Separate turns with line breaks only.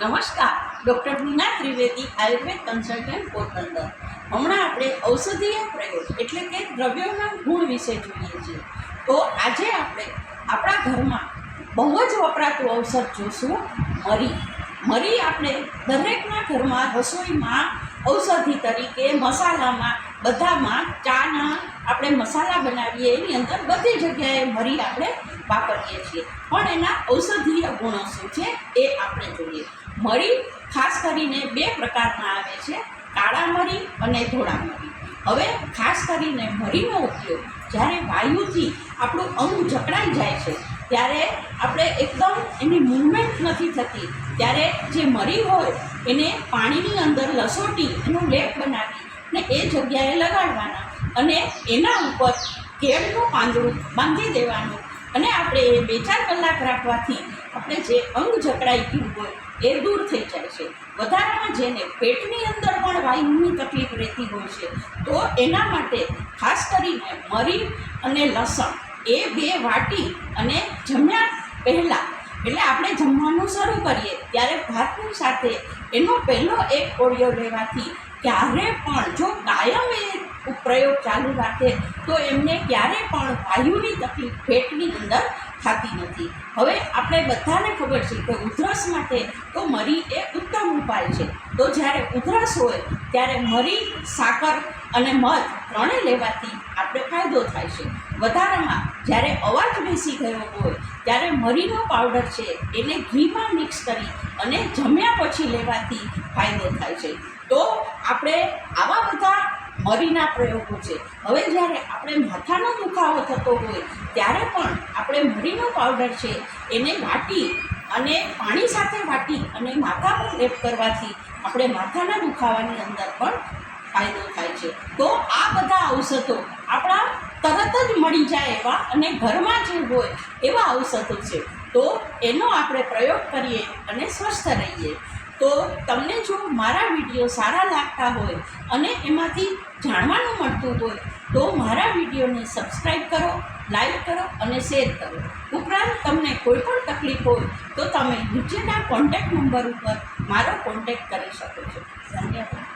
નમસ્કાર, doctor Meena Trivedi, Ayurveda consultant, Porbandar. હમણાં આપણે ઔષધીય પ્રયોગ એટલે કે દ્રવ્યોના ગુણ વિશે જોઈએ છીએ। તો આજે આપણે આપણા ઘરમાં બહુ જ વપરાતું ઔષધ જોઈશું, મરી। મરી આપણે દરેકના ઘરમાં રસોઈમાં ઔષધિ તરીકે, મસાલામાં, બધામાં, ચાના આપણે મસાલા બનાવીએ એની અંદર બધી જગ્યાએ મરી આપણે વાપરીએ છીએ, પણ એના ઔષધીય ગુણો શું છે એ આપણે જોઈએ। મરી ખાસ કરીને બે પ્રકારના આવે છે, કાળા મરી અને ધોળા મરી। હવે ખાસ કરીને મરીનો ઉપયોગ જ્યારે વાયુથી આપણું અંગ જકડાઈ જાય છે, ત્યારે આપણે એકદમ એની મૂવમેન્ટ નથી થતી, ત્યારે જે મરી હોય એને પાણીની અંદર લસોટી એનું લેપ બનાવી ને એ જગ્યાએ લગાડવાના અને એના ઉપર કેળનું પાંદડું બાંધી દેવાનું અને આપણે એ 2-4 કલાક રાખવાથી આપણે જે અંગ જકડાઈ ગયું હોય એ દૂર થઈ જાય છે। વધારામાં જેને પેટની અંદર પણ વાયુની તકલીફ રહેતી હોય છે, તો એના માટે ખાસ કરીને મરી અને લસણ એ 2 વાટી અને જમ્યા પહેલાં, એટલે આપણે જમવાનું શરૂ કરીએ ત્યારે ભાતની સાથે એનો પહેલો એક કોળિયો લેવાથી ક્યારે પણ જો કાયમ એ પ્રયોગ ચાલુ રાખે તો એમને ક્યારે પણ વાયુની તકલીફ પેટની અંદર થતી નથી। હવે આપણે બધાને ખબર છે કે ઉધરસ માટે તો મરી એ ઉત્તમ ઉપાય છે। તો જ્યારે ઉધરસ હોય ત્યારે મરી, સાકર અને મધ ત્રણેય લેવાથી આપણે ફાયદો થાય છે। વધારામાં જ્યારે અવાજ બેસી ગયો હોય ત્યારે મરીનો પાવડર છે એને ઘીમાં મિક્સ કરી અને જમ્યા પછી લેવાથી ફાયદો થાય છે। તો આપણે આવા બધા મરીના પ્રયોગો છે। હવે જ્યારે આપણે માથાનો દુખાવો થતો હોય ત્યારે પણ આપણે મરીનો પાવડર છે એને વાટી અને પાણી સાથે વાટી અને માથા પર લેપ કરવાથી આપણે માથાના દુખાવાની અંદર પણ ફાયદો થાય છે। તો આ બધા ઔષધો આપણા તરત જ મળી જાય એવા અને ઘરમાં જે હોય એવા ઔષધો છે। તો એનો આપણે પ્રયોગ કરીએ અને સ્વસ્થ રહીએ। તો તમને જો મારા વિડીયો સારા લાગતા હોય અને એમાંથી જાણવાનું મળતું હોય તો મારા વિડીયોને સબસ્ક્રાઈબ કરો, લાઈક કરો અને શેર કરો। ઉપરાંત તમને કોઈ પણ તકલીફ હોય તો તમે નીચેના કોન્ટેક્ટ નંબર ઉપર મારો કોન્ટેક્ટ કરી શકો છો। ધન્યવાદ।